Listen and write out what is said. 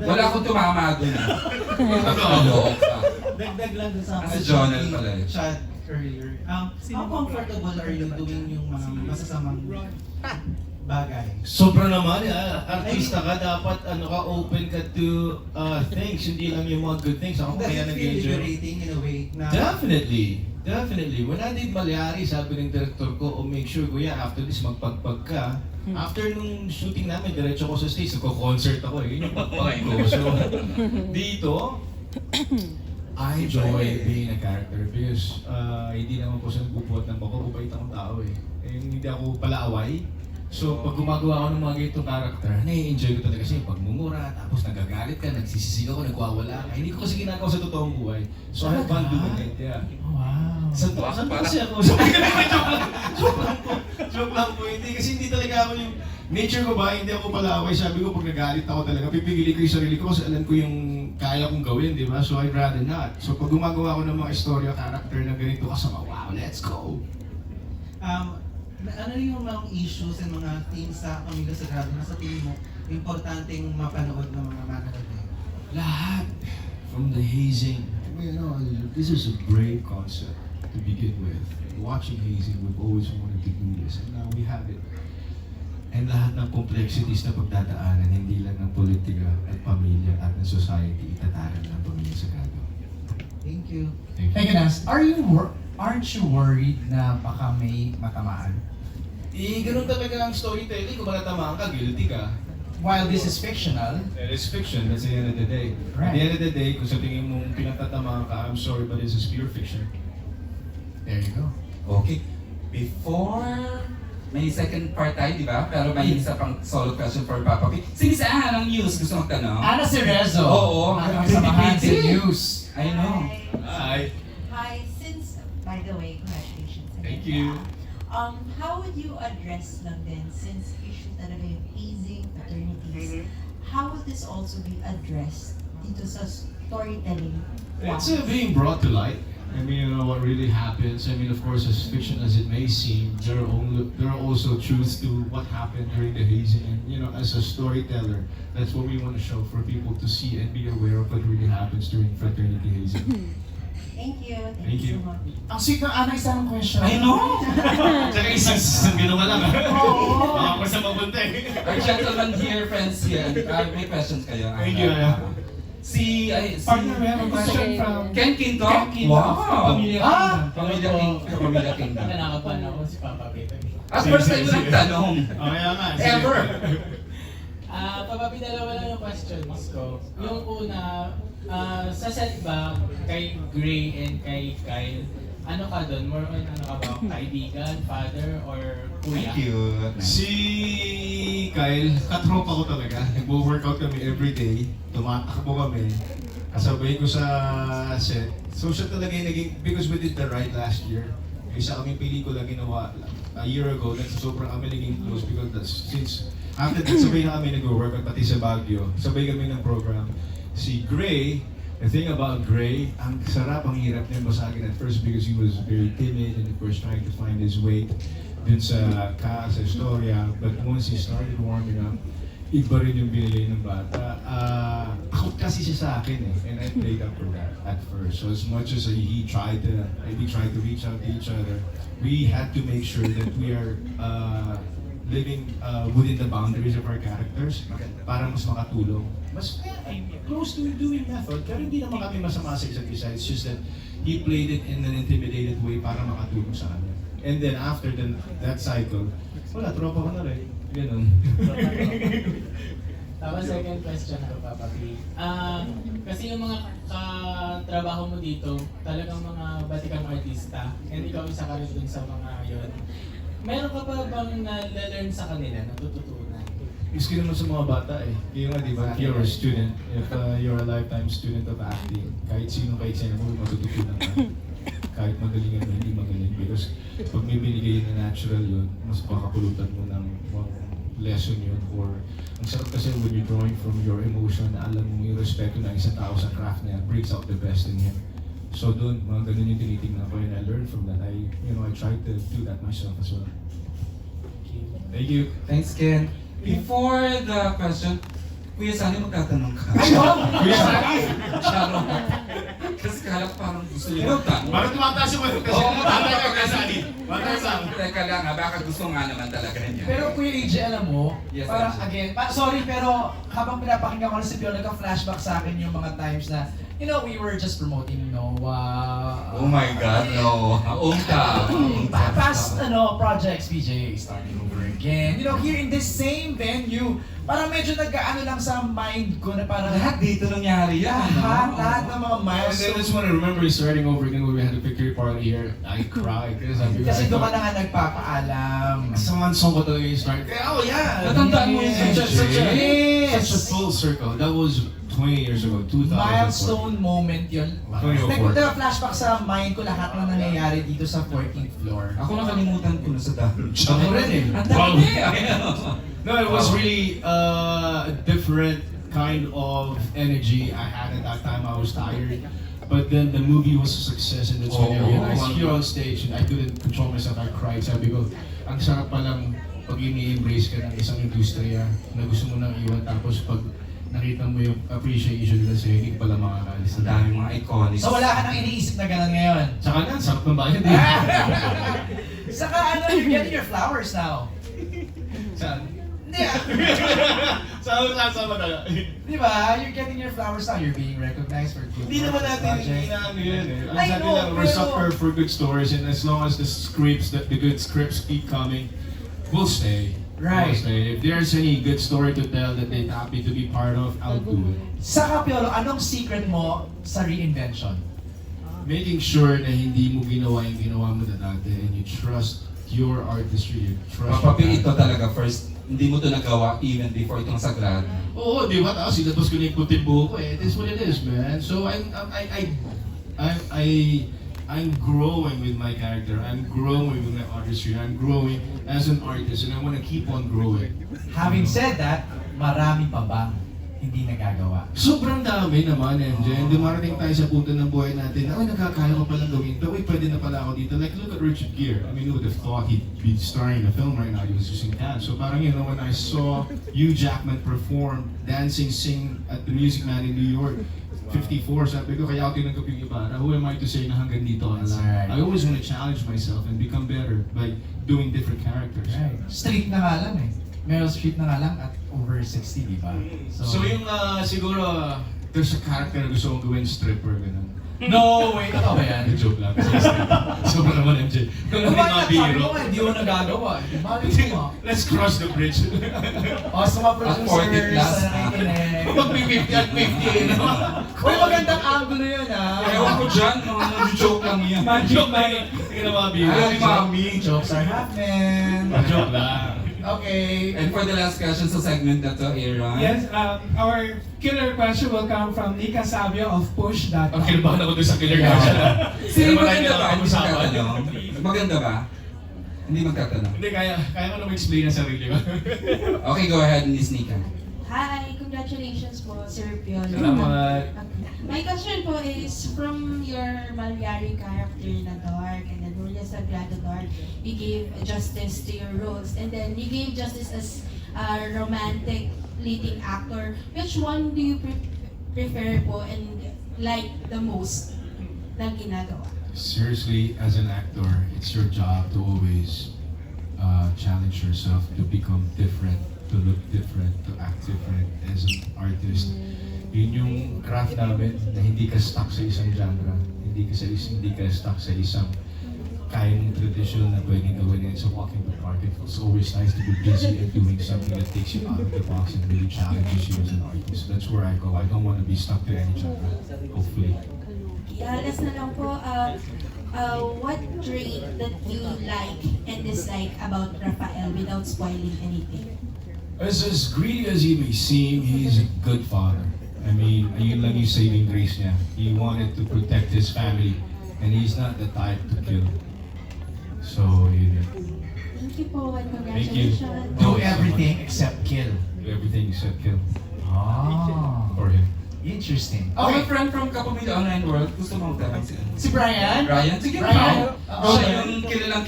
Wala akong tumama dun. Dagdag lang dun sa Kasi Jonel pala eh. Chad earlier. How comfortable are you doing yung mga masasamang bagay? Sobra naman, artista ka, dapat open ka to things, hindi lang yung mga good things. Ako Does kaya it feel nag-enjoy. liberating in a way na... Definitely. When I did Malyari, sabi ng director ko, make sure kuya, after this magpagpag ka. After nung shooting namin, diretso ko sa stage, nagko-concert ako eh. Yun yung pagpag ko. So, dito, I enjoy being a character because hindi naman po siya nagbubuhat ng bako, bubait akong tao eh. Hindi ako palaaway. So, pag gumagawa ako ng mga ganitong character, nai-enjoy ko talaga siya yung pagmumura, tapos nagagalit ka, nagsisisigaw ko, nagwawala ka. Hindi ko kasi ginagawa sa totoong buhay. So, I have fun doing it, yeah. Wow. Saan po kasi ako? Joke lang po. Hindi, kasi hindi talaga ako yung nature ko ba, hindi ako palaway. Sabi ko, pag nagalit ako talaga, pipigilin ko yung sarili ko kasi alam ko yung kaya kong gawin, di ba? So I'd rather not. So pag gumagawa ko ng mga istorya, character na ganito kasama, wow, let's go! Ano yung mga issues and mga themes sa Pamilya Sagrado na sa tingin mo importanteng mapanood ng mga manonood na yun? Lahat. From the hazing. This is a great concept to begin with. Watching hazing, we've always wanted to do this, and now we have it. And lahat ng complexities na pagdadaanan, hindi lang ng politika at pamilya at ng society, itataran ng Pamilya Sagrado. Thank you. Thank you, Nas. Aren't you worried na baka may matamaan? Ganun talaga ang storytelling. Kung malatamaan ka, guilty ka. While this is fictional, It is fiction, that's the end of the day. At the end of the day, kung sa tingin mong pinatatamaan ka, I'm sorry, but this is pure fiction. there you go. Okay. Before, may second part tayo, di ba? Pero may isa pang solo question for Papa P. Sige sa ng news, gusto magtanong? Ana Cerezo. Oo. Ang samahan sa Pretty. news. I know. Hi. Hi, since, by the way, congratulations. Thank you. How would you address lang din, since issue talaga yung hazing, fraternities, how would this also be addressed dito sa storytelling? It's being brought to light. I mean, what really happens. I mean, of course, as fiction as it may seem, there are also truths to what happened during the hazing. And, as a storyteller, that's what we want to show for people to see and be aware of what really happens during fraternity hazing. Thank you. Thank you. So much. Ang sweet ng Ana, isang question. I know! Tsaka isang gano'n ka lang. Oo. Baka pa sa mapunta eh. Our gentlemen here, friends here, may questions kayo. Thank you, Aya. Si Partner, we have a question from Ken Quinto? Ken Quinto. Wow! Pamilya Pamilya King. Pamilya King. Nanakapan ako si Papa Peter. At first time mo nagtanong. Kaya nga. Ever! Papa Peter, dalawa lang yung questions ko. Yung una, sa set ba, kay Gray and kay Kyle, ano ka doon? More on ano ka ba? Kaibigan, father, or kuya? Cute. Si Kyle, katropa ko talaga. Nagwo-workout kami everyday. Tumatakbo kami. Kasabay ko sa set. So siya talaga yung naging, because we did The Ride last year. Isa kaming pelikula ginawa a year ago. Sobrang kami naging close because since after that, sabay na kami nag-workout pati sa Baguio. Sabay kami ng program. Si Gray, the thing about Gray, ang sarap, ang hirap niya masagin at first because he was very timid and of course trying to find his way dun sa istorya. But once he started warming up, iba rin yung binigay ng bata. Ako kasi siya sa akin eh, and I played up for that at first. So as much as we tried to reach out to each other, we had to make sure that we are living within the boundaries of our characters para mas makatulong. Mas close to doing method, pero hindi naman kami masama sa isa't isa. It's just that he played it in an intimidated way para makatulong sa kanya. And then after that cycle, wala, tropa ko na rin. Ganun. Tapos second question ko, Papa P. Kasi yung mga katrabaho mo dito, talagang mga batikang artista, and ikaw isa ka rin dun sa mga yon. Meron ka pa bang na-learn sa kanila, natututunan? Iski naman sa mga bata eh. Yung nga, di ba, if you're a student, if you're a lifetime student of acting, kahit sino kahit sino mo, matututunan ka. Kahit magaling at hindi magaling. Because pag may binigay na natural yun, mas makakapulutan mo ng lesson yun. Or ang sarap kasi when you're drawing from your emotion, na alam mo yung respeto ng isang tao sa craft niya, brings out the best in him. So doon, mga ganun yung tinitingnan ko and I learned from that. I tried to do that myself as well. Thank you. Thanks, Ken. Before the question, Kuya Sani, magtatanong ka. Ayun! Kuya Sani! Charot. Kasi kala ko parang gusto niyo magtanong. Parang tumataas yung ano kasi. Oo, Tatay ka kay Sani. Tatay lang. Teka lang ha, baka gusto nga naman talaga niya. Pero Kuya AJ, alam mo, Yes, parang AJ. again, sorry pero habang pinapakinggan ko na si Pio, nagka-flashback sa akin yung mga times na, you know, we were just promoting Noah. Oh my God, no. Umta. Past projects, PJ, starting over again. You know, here in this same venue, parang medyo nag-ano lang sa mind ko na parang Lahat dito nangyari yan. lahat ng mga And then I milestones. just want to remember starting over again when we had a victory party here. I cried. Kasi doon ka na nga nagpapaalam. Someone song ko talaga yung start. Oh yeah! Natandaan mo yung Yes. Such a full circle. That was 20 years ago, 2004. Milestone moment yun. 2004. Nag-flashback sa mind ko lahat ng nangyayari dito sa 14th floor. Ako nakalimutan ko na sa dahil. Ako rin eh. Ang dami. No, it was really a different kind of energy I had at that time. I was tired. But then the movie was a success and that's when I realized here on stage and I couldn't control myself. I cried. Sabi ko, ang sarap palang pag ini-embrace ka ng isang industriya na gusto mo nang iwan tapos pag nakita mo yung appreciation nila sa'yo, hindi pala makakaalis Ang na dami mga iconics. So wala ka nang iniisip na gano'n ngayon? Tsaka na, sarap ng bayan din. Saka you're getting your flowers now. Saan? Hindi Saan talaga? Di ba? You're getting your flowers now. You're being recognized for good Hindi work, naman this natin project. inaano yun eh. Ang I sabi know, lang, we're pero- sucker for good stories and as long as the good scripts keep coming, we'll stay. Right. We'll stay. If there's any good story to tell that they're happy to be part of, I'll do it. Saka Piolo, anong secret mo sa reinvention? Making sure na hindi mo ginawa yung ginawa mo na dati and you trust your artistry, you trust Papapi, ito your talaga first. Hindi mo ito nagawa even before itong sagrado. Oo, di ba? Tapos sinabas ko na yung puting buho ko eh. It is what it is, man. So I'm growing with my character. I'm growing with my artistry. I'm growing as an artist and I want to keep on growing. Having said that, marami pa bang hindi nagagawa? Sobrang dami naman, MJ. And dumarating tayo sa punto ng buhay natin na, nagkakaya ko palang gawin ito. Pwede na pala ako dito. Like, look at Richard Gere. I mean, who would have thought he'd be starring in a film right now? He was using dance. So parang, you know, when I saw Hugh Jackman perform, dancing, sing at the Music Man in New York, 54, sabi ko, kaya ako tinanggap yung iba. Now, who am I to say na hanggang dito ka na That's lang? right. I always want to challenge myself and become better by doing different characters. Right. Street na nga lang eh. Meryl Streep na nga lang at over 60, di ba? So yung siguro, there's a character na gusto kong gawin stripper, gano'n. No, wait, totoo ba yan? Joke lang. Sobrang naman, MJ. Kung hindi Sabi mabiro. mo, hindi mo nagagawa. Mali mo. Let's cross the bridge. O, sa mga At 40 producers plus, na nakikinig. Pag may 50 at 50, no? Uy, magandang angulo yun ah. Ewan ko dyan, mga joke lang yan. Joke lang. Hindi na mabiro. Ay, mami. Jokes are happening. Joke lang. Okay. And for the last question sa segment na to, Aaron. Yes, our killer question will come from Nika Sabio of Push.com. Ang kinabahan ako doon sa killer question. Sino Pero maganda ba? Hindi usapan. magtatanong. Maganda ba? Hindi magtatanong. Hindi, kaya ko na mag-explain ang sarili ko. Okay, go ahead, Miss Nika. Hi, congratulations po, Sir Piolo. Salamat. My question po is, from your Malyari character na Dark and then Julia Sagrado Dark, you gave justice to your roles and then you gave justice as a romantic leading actor. Which one do you prefer po and like the most na ginagawa? Seriously, as an actor, it's your job to always challenge yourself to become different, to look different, to act different as an artist. Yun yung craft namin na hindi ka stuck sa isang genre, hindi ka stuck sa isang kaya mong tradition na pwedeng gawin. It's a walk in the park. It's always nice to be busy and doing something that takes you out of the box and really challenges you as an artist. That's where I go. I don't want to be stuck to any genre, hopefully. Last na lang po, what trait that you like and dislike about Rafael without spoiling anything? As greedy as he may seem, he's a good father. I mean, ayun lang yung saving grace niya. He wanted to protect his family, and he's not the type to kill. So, yun. Thank you po and Thank you. congratulations. Do everything except kill. Everything except kill Ah, for him. interesting. Okay, Okay, friend from Kapamilya Online World, gusto mong tanong si si Brian? Brian? Sige, Brian? Brian. Siya yung kilalang